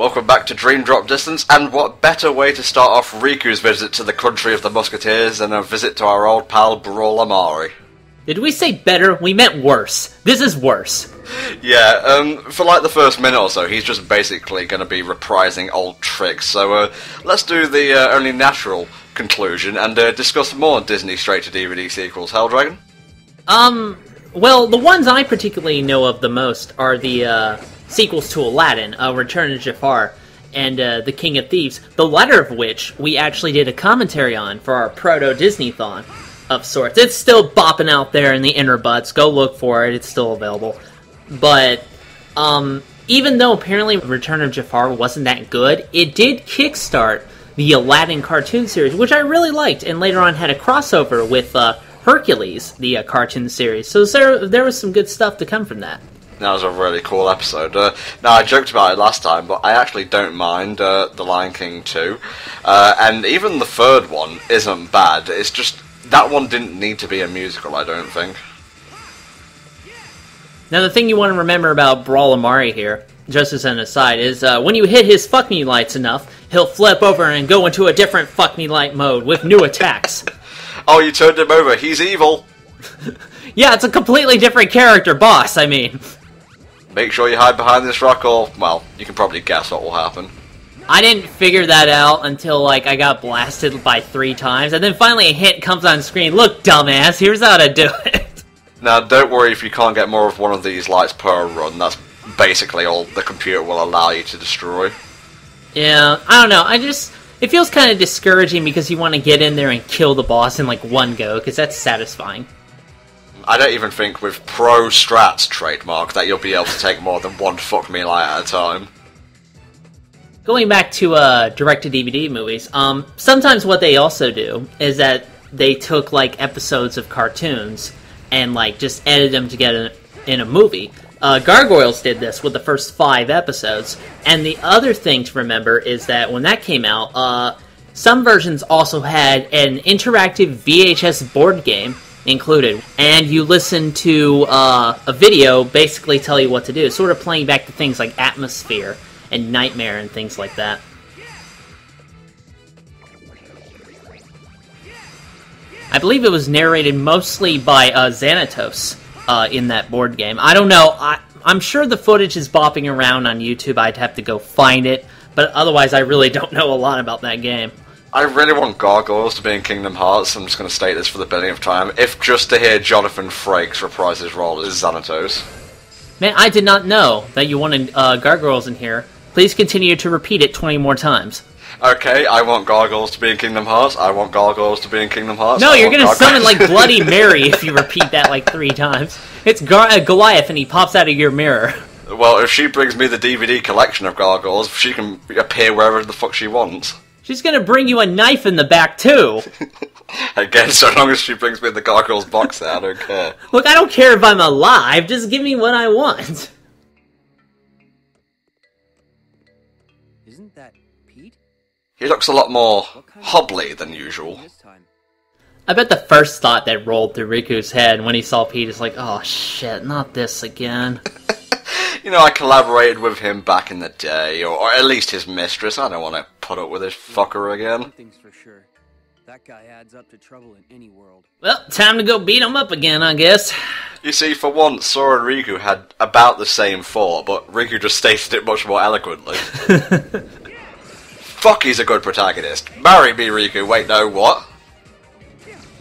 Welcome back to Dream Drop Distance, and what better way to start off Riku's visit to the country of the Musketeers than a visit to our old pal Brawler Mari. Did we say better? We meant worse. This is worse. Yeah, for like the first minute or so, he's just basically going to be reprising old tricks, so let's do the only natural conclusion and discuss more Disney straight-to-DVD sequels. Helldragon? Well, the ones I particularly know of the most are the sequels to Aladdin, Return of Jafar, and The King of Thieves, the latter of which we actually did a commentary on for our Proto-Disney-thon of sorts. It's still bopping out there in the interbuds. Go look for it. It's still available. But, even though apparently Return of Jafar wasn't that good, it did kickstart the Aladdin cartoon series, which I really liked, and later on had a crossover with Hercules, the cartoon series. So there was some good stuff to come from that. That was a really cool episode. Now, I joked about it last time, but I actually don't mind The Lion King 2. And even the third one isn't bad. It's just, that one didn't need to be a musical, I don't think. Now, the thing you want to remember about Brawler Mari here, just as an aside, is when you hit his fuck me lights enough, he'll flip over and go into a different fuck me light mode with new attacks. Oh, you turned him over. He's evil. Yeah, it's a completely different character, boss, I mean. Make sure you hide behind this rock or, well, you can probably guess what will happen. I didn't figure that out until, like, I got blasted by 3 times, and then finally a hint comes on screen. Look, dumbass, here's how to do it. Now, don't worry if you can't get more of one of these lights per run. That's basically all the computer will allow you to destroy. Yeah, I don't know. It feels kind of discouraging because you want to get in there and kill the boss in, like, one go, because that's satisfying. I don't even think with Pro Strats trademark that you'll be able to take more than one fuck me light at a time. Going back to direct-to-DVD movies, sometimes what they also do is that they took, like, episodes of cartoons and, like, just edited them together in a movie. Gargoyles did this with the first 5 episodes, and the other thing to remember is that when that came out, some versions also had an interactive VHS board game included, and you listen to a video basically tell you what to do, sort of playing back to things like Atmosphere and Nightmare and things like that. I believe it was narrated mostly by Xehanort in that board game. I don't know, I'm sure the footage is bopping around on YouTube. I'd have to go find it, but otherwise I really don't know a lot about that game. I really want Gargoyles to be in Kingdom Hearts. I'm just going to state this for the billionth time, if just to hear Jonathan Frakes reprise his role as Xehanort. Man, I did not know that you wanted Gargoyles in here. Please continue to repeat it 20 more times. Okay, I want Gargoyles to be in Kingdom Hearts. I want Gargoyles to be in Kingdom Hearts. No, you're going to summon like Bloody Mary if you repeat that like 3 times. It's Goliath and he pops out of your mirror. Well, if she brings me the DVD collection of Gargoyles, she can appear wherever the fuck she wants. She's gonna bring you a knife in the back, too! Again, so long as she brings me the Gargoyles box set, I don't care. Look, I don't care if I'm alive, just give me what I want! Isn't that Pete? He looks a lot more hobbly than usual. I bet the first thought that rolled through Riku's head when he saw Pete is like, oh shit, not this again. You know, I collaborated with him back in the day, or at least his mistress. I don't want to put up with this fucker again. One thing's for sure. That guy adds up to trouble in any world. Well, time to go beat him up again, I guess. You see, for once, Sora and Riku had about the same thought, but Riku just stated it much more eloquently. Fuck, he's a good protagonist. Marry me, Riku. Wait, no, what?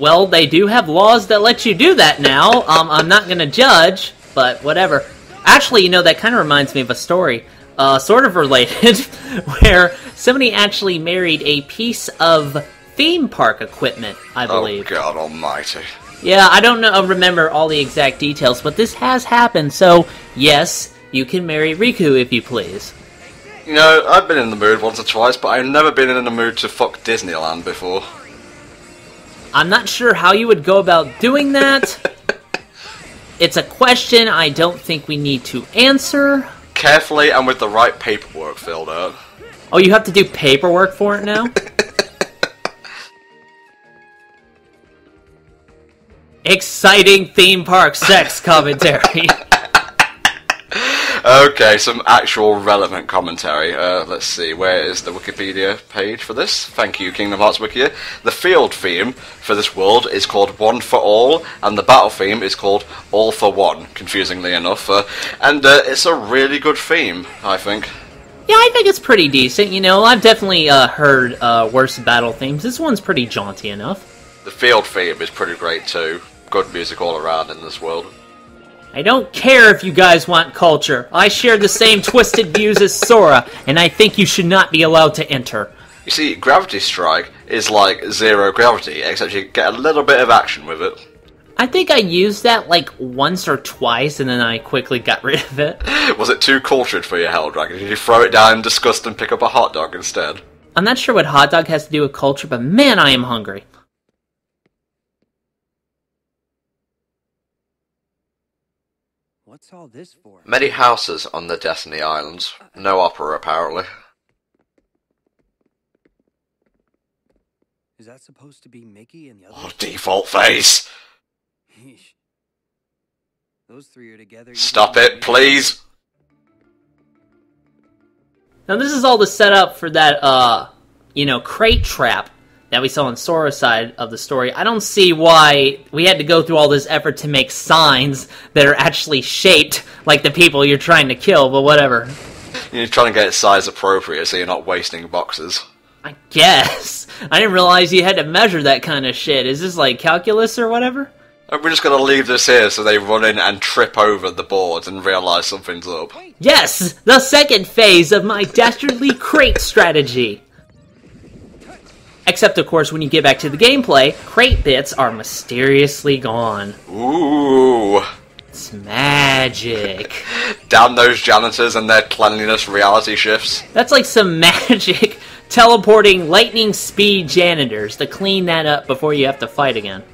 Well, they do have laws that let you do that now. I'm not gonna judge, but whatever. Actually, you know, that kind of reminds me of a story, sort of related, where somebody actually married a piece of theme park equipment, I believe. Oh, God almighty. Yeah, I don't remember all the exact details, but this has happened, so yes, you can marry Riku if you please. You know, I've been in the mood once or twice, but I've never been in the mood to fuck Disneyland before. I'm not sure how you would go about doing that. It's a question I don't think we need to answer. Carefully and with the right paperwork filled out. Oh, you have to do paperwork for it now? Exciting theme park sex commentary. Okay, some actual relevant commentary. Let's see, where is the Wikipedia page for this? Thank you, Kingdom Hearts Wiki. The field theme for this world is called One for All, and the battle theme is called All for One, confusingly enough. And it's a really good theme, I think. Yeah, I think it's pretty decent, you know. I've definitely heard worse battle themes. This one's pretty jaunty enough. The field theme is pretty great too. Good music all around in this world. I don't care if you guys want culture. I share the same twisted views as Sora, and I think you should not be allowed to enter. You see, Gravity Strike is like Zero Gravity, except you get a little bit of action with it. I think I used that like once or twice, and then I quickly got rid of it. Was it too cultured for your Helldragon? Did you throw it down in disgust and pick up a hot dog instead? I'm not sure what hot dog has to do with culture, but man, I am hungry. What's all this for? Many houses on the Destiny Islands. No opera, apparently. Is that supposed to be Mickey and the other? Oh, default face! Yeesh. Those three are together. Stop it, please! Now this is all the setup for that, crate trap that we saw on Sora's side of the story. I don't see why we had to go through all this effort to make signs that are actually shaped like the people you're trying to kill, but whatever. You're trying to get it size appropriate so you're not wasting boxes. I guess. I didn't realize you had to measure that kind of shit. Is this like calculus or whatever? We're just gonna leave this here so they run in and trip over the boards and realise something's up. Yes! The second phase of my dastardly crate strategy! Except, of course, when you get back to the gameplay, crate bits are mysteriously gone. Ooh. It's magic. Damn those janitors and their cleanliness reality shifts. That's like some magic teleporting lightning speed janitors to clean that up before you have to fight again.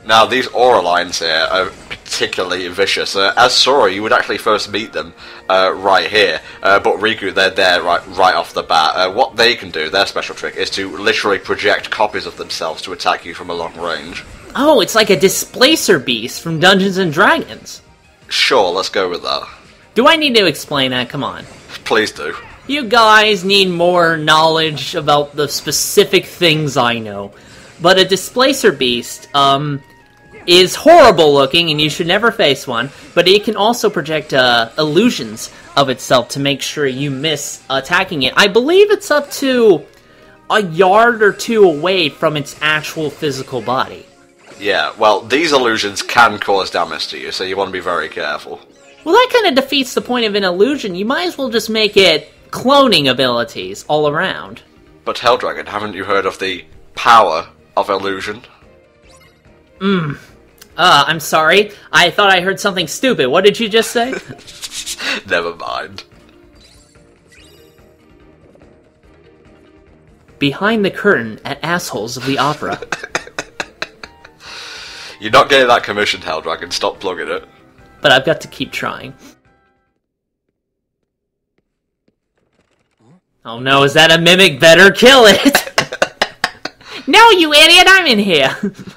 Now, these aura lines here are particularly vicious. As Sora, you would actually first meet them right here, but Riku, they're there right off the bat. What they can do, their special trick, is to literally project copies of themselves to attack you from a long range. Oh, it's like a displacer beast from Dungeons & Dragons. Sure, let's go with that. Do I need to explain that? Come on. Please do. You guys need more knowledge about the specific things I know. But a displacer beast, is horrible looking, and you should never face one, but it can also project illusions of itself to make sure you miss attacking it. I believe it's up to a yard or two away from its actual physical body. Yeah, well, these illusions can cause damage to you, so you want to be very careful. Well, that kind of defeats the point of an illusion. You might as well just make it cloning abilities all around. But Helldragon, haven't you heard of the power of illusion? I'm sorry. I thought I heard something stupid. What did you just say? Never mind. Behind the curtain at Assholes of the Opera. You're not getting that commission, Helldragon. Stop plugging it. But I've got to keep trying. Oh no, is that a mimic? Better kill it! No, you idiot, I'm in here!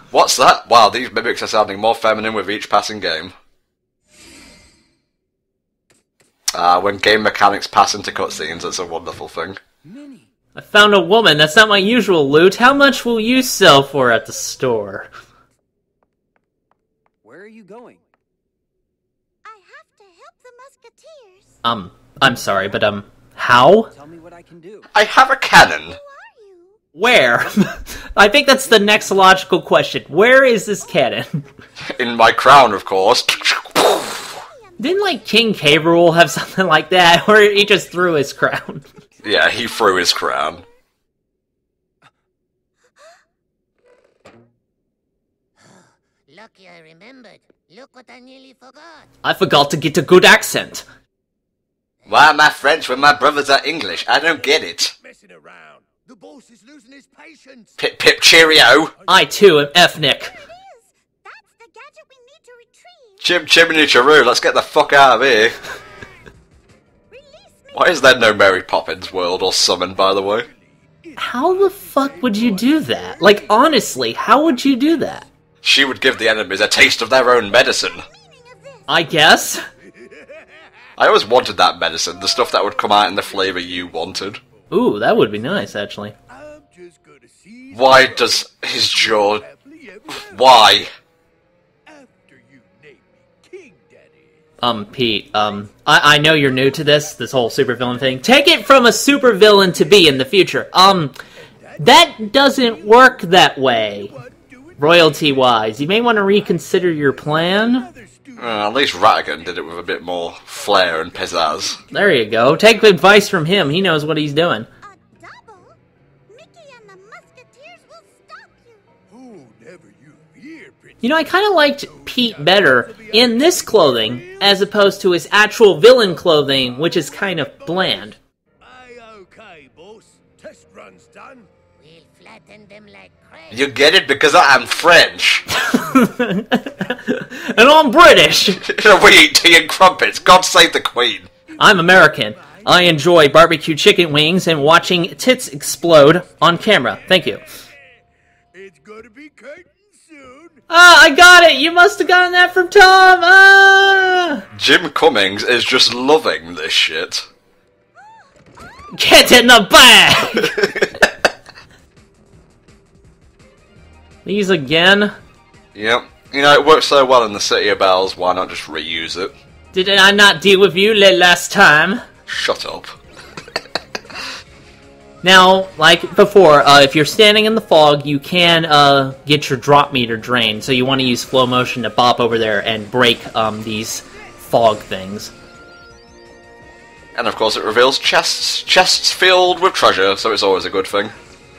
What's that? Wow, these mimics are sounding more feminine with each passing game. When game mechanics pass into cutscenes, it's a wonderful thing. I found a woman. That's not my usual loot. How much will you sell for at the store? Where are you going? I have to help the Musketeers. I'm sorry, but, how? Tell me what I can do. I have a cannon! Where? I think that's the next logical question. Where is this cannon? In my crown, of course. Didn't, like, King K. Rool have something like that, where he just threw his crown? Yeah, he threw his crown. Lucky I remembered. Look what I nearly forgot. I forgot to get a good accent. Why am I French when my brothers are English? I don't get it. Messing around. The boss is losing his patience. Pip pip cheerio. I, too, am ethnic. There it is. That's the gadget we need to retrieve. Chim chimney charoo, let's get the fuck out of here. Release me. Why is there no Mary Poppins world or summon, by the way? How the fuck would you do that? Like, honestly, how would you do that? She would give the enemies a taste of their own medicine. I guess. I always wanted that medicine, the stuff that would come out in the flavour you wanted. Ooh, that would be nice, actually. I'm just gonna see Why does his jaw... Why? after you name me King Daddy. Pete, I know you're new to this whole supervillain thing. Take it from a supervillain to be in the future. That doesn't work that way. Royalty-wise, you may want to reconsider your plan. At least Ratigan did it with a bit more flair and pizzazz. There you go. Take advice from him. He knows what he's doing. A double? Mickey and the Musketeers will stop you. Oh, never you fear, Prince. You know, I kind of liked Pete better in this clothing as opposed to his actual villain clothing, which is kind of bland. Aye, okay, boss. Test run's done. We'll flatten them like crazy. You get it? Because I am French. And I'm British! We eat tea and crumpets. God save the Queen. I'm American. I enjoy barbecue chicken wings and watching tits explode on camera. Thank you. It's gonna be curtain soon. Ah, I got it! You must have gotten that from Tom! Ah! Jim Cummings is just loving this shit. Get in the bag! These again? Yep. You know, it worked so well in the City of Bells, why not just reuse it? Did I not deal with you last time? Shut up. Now, like before, if you're standing in the fog, you can get your drop meter drained, so you want to use flow motion to bop over there and break these fog things. And of course it reveals chests filled with treasure, so it's always a good thing.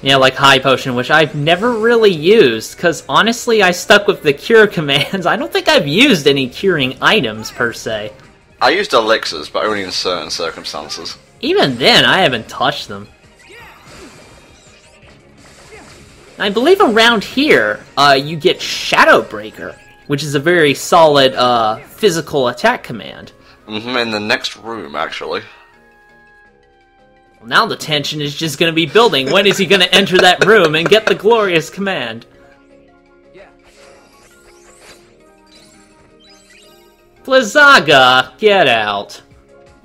Yeah, like High Potion, which I've never really used, because honestly I stuck with the cure commands. I don't think I've used any curing items, per se. I used elixirs, but only in certain circumstances. Even then, I haven't touched them. I believe around here, you get Shadow Breaker, which is a very solid physical attack command. In the next room, actually. Well, now the tension is just going to be building. When is he going to enter that room and get the glorious command? Blizzaga, get out.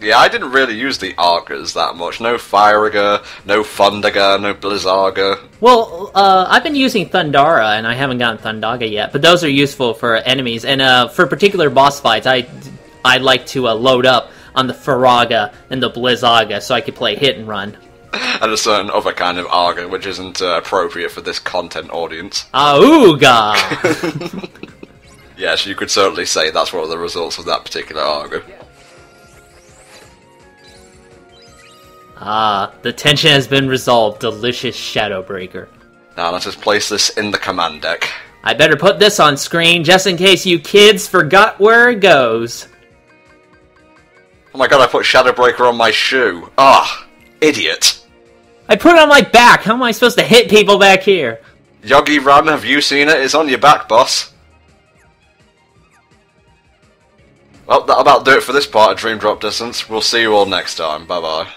Yeah, I didn't really use the Argers that much. No Fireager, no Thundaga, no Blizzaga. Well, I've been using Thundara, and I haven't gotten Thundaga yet, but those are useful for enemies. And for particular boss fights, I like to load up on the Faraga and the Blizzaga so I could play hit and run. And a certain other kind of Arger, which isn't appropriate for this content audience. Auga! Yes, you could certainly say that's one of the results of that particular Arger. Ah, the tension has been resolved. Delicious Shadow Breaker. Now let's just place this in the command deck. I better put this on screen just in case you kids forgot where it goes. Oh my god, I put Shadow Breaker on my shoe. Ah, idiot. I put it on my back. How am I supposed to hit people back here? Yogi Ran, have you seen it? It's on your back, boss. Well, that'll about do it for this part of Dream Drop Distance. We'll see you all next time. Bye-bye.